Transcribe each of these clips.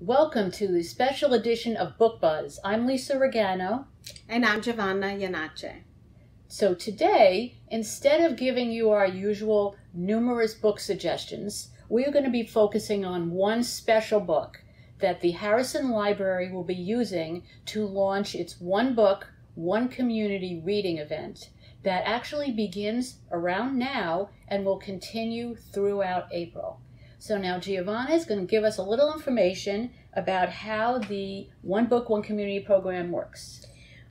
Welcome to the special edition of Book Buzz. I'm Lisa Ragano. And I'm Giovanna Iannace. So today, instead of giving you our usual numerous book suggestions, we are going to be focusing on one special book that the Harrison Library will be using to launch its One Book, One Community reading event that actually begins around now and will continue throughout April. So now Giovanna is going to give us a little information about how the One Book, One Community program works.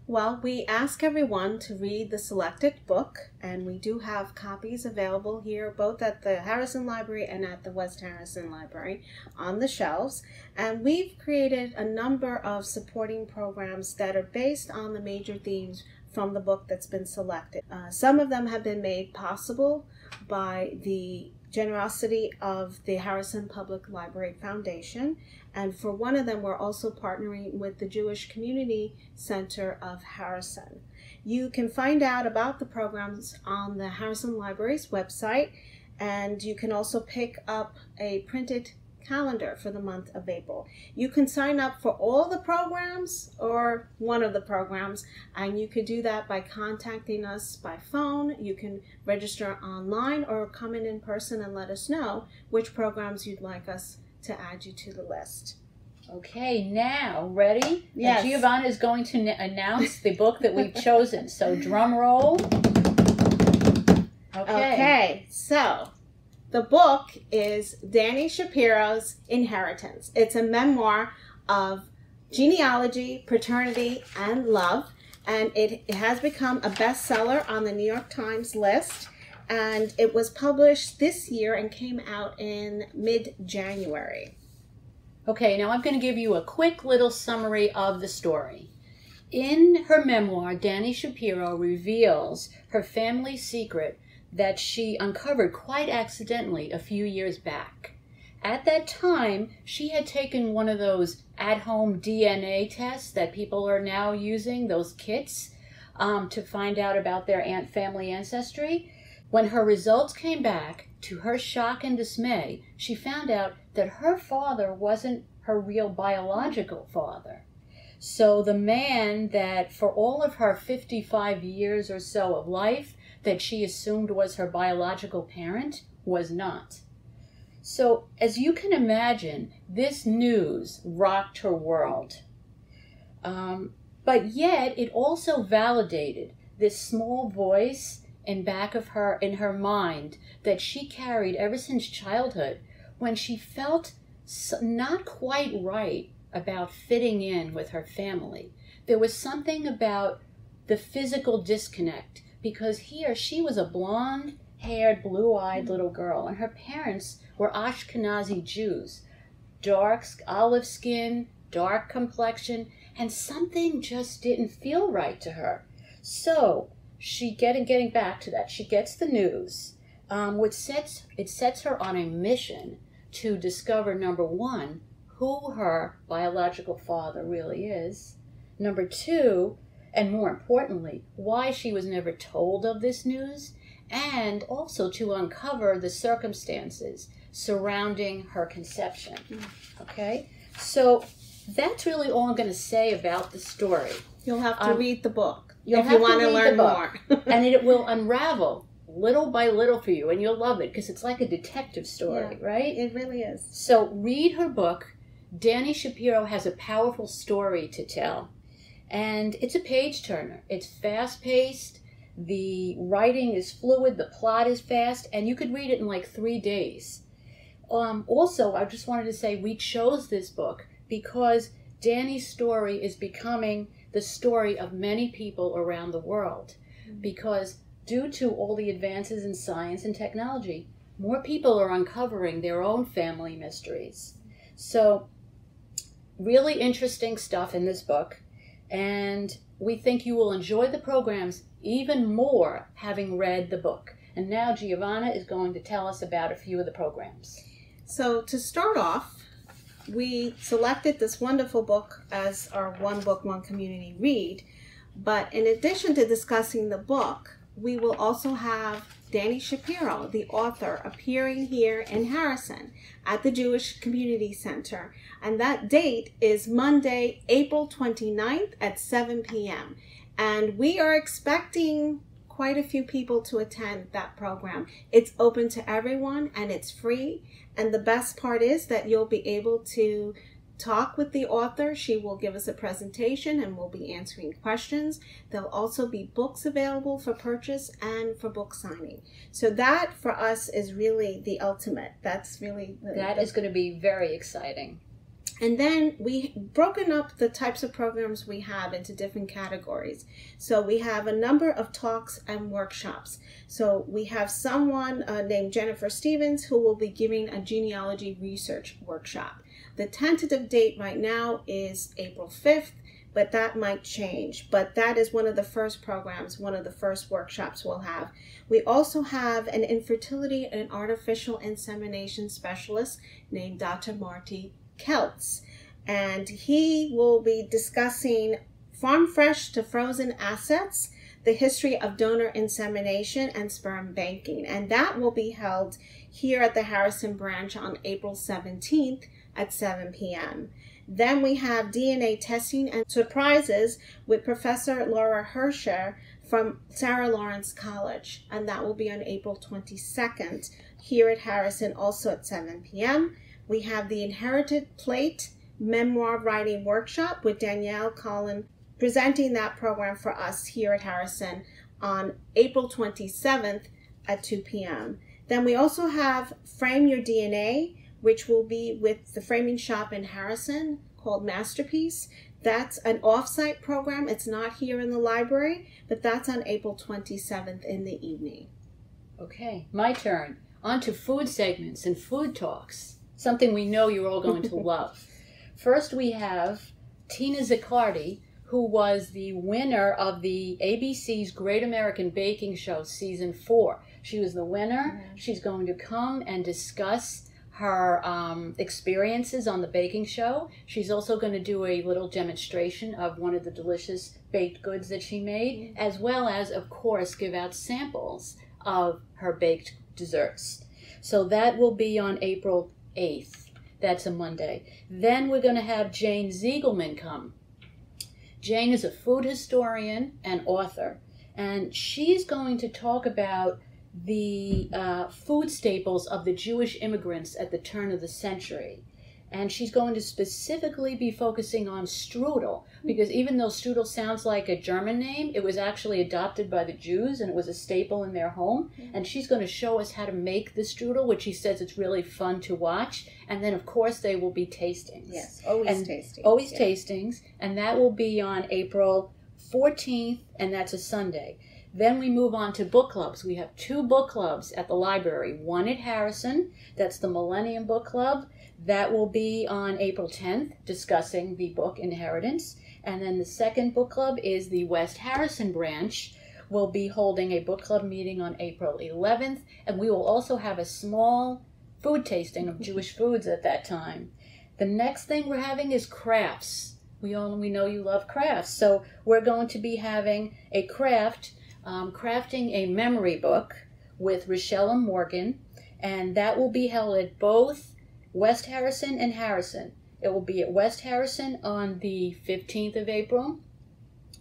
Well, we ask everyone to read the selected book, and we do have copies available here, both at the Harrison Library and at the West Harrison Library on the shelves. And we've created a number of supporting programs that are based on the major themes from the book that's been selected. Some of them have been made possible by the generosity of the Harrison Public Library Foundation, and for one of them we're also partnering with the Jewish Community Center of Harrison. You can find out about the programs on the Harrison Library's website, and you can also pick up a printed calendar for the month of April. You can sign up for all the programs or one of the programs, and you could do that by contacting us by phone. You can register online or come in person and let us know which programs you'd like us to add you to the list. Okay, now, ready? Yes. Giovanna is going to announce the book that we've chosen. So drum roll. Okay, so the book is Dani Shapiro's Inheritance. It's a memoir of genealogy, paternity, and love, and it has become a bestseller on the New York Times list, and it was published this year and came out in mid-January. Okay, now I'm going to give you a quick little summary of the story. In her memoir, Dani Shapiro reveals her family secret that she uncovered quite accidentally a few years back. At that time, she had taken one of those at-home DNA tests that people are now using, those kits, to find out about their family ancestry. When her results came back, to her shock and dismay, she found out that her father wasn't her real biological father. So the man that for all of her 55 years or so of life that she assumed was her biological parent was not. So as you can imagine, this news rocked her world. But yet it also validated this small voice in back of her, in her mind, that she carried ever since childhood, when she felt not quite right about fitting in with her family. There was something about the physical disconnect, because she was a blonde-haired, blue-eyed little girl, and her parents were Ashkenazi Jews, dark olive skin, dark complexion, and something just didn't feel right to her. So getting back to that, she gets the news, which sets her on a mission to discover, number one, who her biological father really is, number two, and more importantly, why she was never told of this news, and also to uncover the circumstances surrounding her conception. Okay? So that's really all I'm going to say about the story. You'll have to read the book if you want to learn more. And it will unravel little by little for you, and you'll love it, because it's like a detective story, right? It really is. So read her book. Dani Shapiro has a powerful story to tell. And it's a page-turner. It's fast-paced, the writing is fluid, the plot is fast, and you could read it in like 3 days. Also, I just wanted to say we chose this book because Dani's story is becoming the story of many people around the world. Because due to all the advances in science and technology, more people are uncovering their own family mysteries. So, really interesting stuff in this book. And we think you will enjoy the programs even more having read the book. And now Giovanna is going to tell us about a few of the programs. So to start off, we selected this wonderful book as our One Book, One Community read. But in addition to discussing the book, we will also have Danny Shapiro, the author, appearing here in Harrison at the Jewish Community Center. And that date is Monday, April 29th at 7 p.m. And we are expecting quite a few people to attend that program. It's open to everyone and it's free. And the best part is that you'll be able to talk with the author. She will give us a presentation and we'll be answering questions. There'll also be books available for purchase and for book signing. So that for us is really the ultimate. That's really that is going to be very exciting. And then we broken up the types of programs we have into different categories. So we have a number of talks and workshops. So we have someone named Jennifer Stevens who will be giving a genealogy research workshop. The tentative date right now is April 5th, but that might change. But that is one of the first programs, one of the first workshops we'll have. We also have an infertility and artificial insemination specialist named Dr. Marty Keltz, and he will be discussing farm fresh to frozen assets, the history of donor insemination and sperm banking, and that will be held here at the Harrison branch on April 17th at 7 p.m. Then we have DNA testing and surprises with Professor Laura Hersher from Sarah Lawrence College, and that will be on April 22nd here at Harrison, also at 7 p.m. We have the Inherited Plate Memoir Writing Workshop with Danielle Collin presenting that program for us here at Harrison on April 27th at 2 p.m. Then we also have Frame Your DNA, which will be with the framing shop in Harrison called Masterpiece. That's an off-site program. It's not here in the library, but that's on April 27th in the evening. Okay, my turn. On to food segments and food talks. Something we know you're all going to love. First, we have Tina Zaccardi, who was the winner of the ABC's Great American Baking Show Season 4. She was the winner. She's going to come and discuss her experiences on the baking show. She's also going to do a little demonstration of one of the delicious baked goods that she made, as well as, of course, give out samples of her baked desserts. So that will be on April 8th. That's a Monday. Then we're going to have Jane Ziegelman come. Jane is a food historian and author, and she's going to talk about the food staples of the Jewish immigrants at the turn of the century. And she's going to specifically be focusing on strudel, because even though strudel sounds like a German name, it was actually adopted by the Jews, and it was a staple in their home. And she's going to show us how to make the strudel, which she says it's really fun to watch. And then, of course, they will be tastings. Yes, always tastings. Always tastings, and that will be on April 14th, and that's a Sunday. Then we move on to book clubs. We have 2 book clubs at the library. One at Harrison, that's the Millennium Book Club. That will be on April 10th, discussing the book Inheritance. And then the second book club is the West Harrison branch. We'll be holding a book club meeting on April 11th, and we will also have a small food tasting of Jewish foods at that time. The next thing we're having is crafts. We know you love crafts, so we're going to be having a crafting a memory book with Rochelle Morgan, and that will be held at both West Harrison and Harrison. It will be at West Harrison on the 15th of April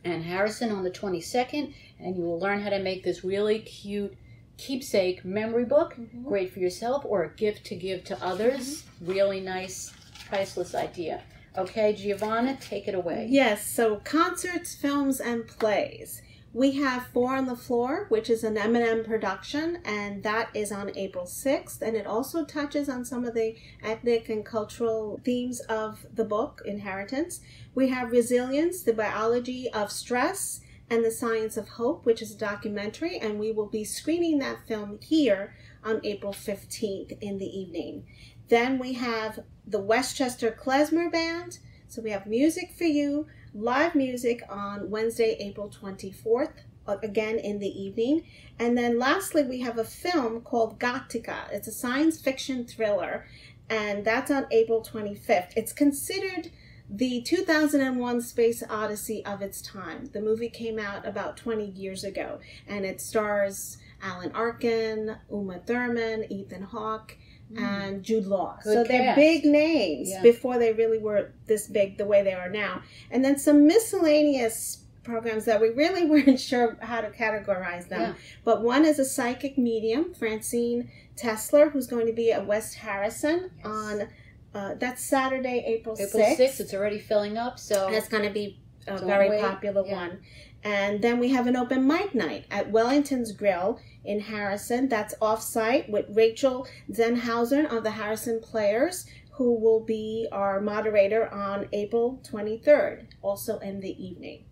and Harrison on the 22nd, and you will learn how to make this really cute keepsake memory book. Great for yourself or a gift to give to others. Really nice, priceless idea. Okay, Giovanna, take it away. Yes, so concerts, films, and plays. We have Four on the Floor, which is an M&M production, and that is on April 6th, and it also touches on some of the ethnic and cultural themes of the book, Inheritance. We have Resilience, the Biology of Stress and the Science of Hope, which is a documentary, and we will be screening that film here on April 15th in the evening. Then we have the Westchester Klezmer Band, so we have Music for You, live music on Wednesday, April 24th, again in the evening. And then lastly, we have a film called Gattaca. It's a science fiction thriller, and that's on April 25th. It's considered the 2001 Space Odyssey of its time. The movie came out about 20 years ago, and it stars Alan Arkin, Uma Thurman, Ethan Hawke, and Jude Law. Good so they're cast. big names before they really were this big the way they are now. And then some miscellaneous programs that we really weren't sure how to categorize them. Yeah. But one is a psychic medium, Francine Tesler, who's going to be at West Harrison on, that's Saturday, April 6th. It's already filling up, so And it's going to be a very popular one. And then we have an open mic night at Wellington's Grill in Harrison. That's off-site with Rachel Zenhausen of the Harrison Players, who will be our moderator on April 23rd, also in the evening.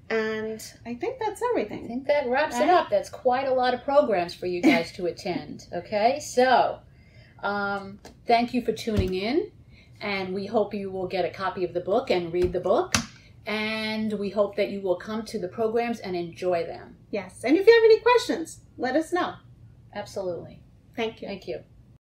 And I think that's everything. I think that wraps it up. That's quite a lot of programs for you guys to attend. Okay, so thank you for tuning in, and we hope you will get a copy of the book and read the book, and we hope that you will come to the programs and enjoy them. Yes, and if you have any questions, let us know. Absolutely. Thank you. Thank you.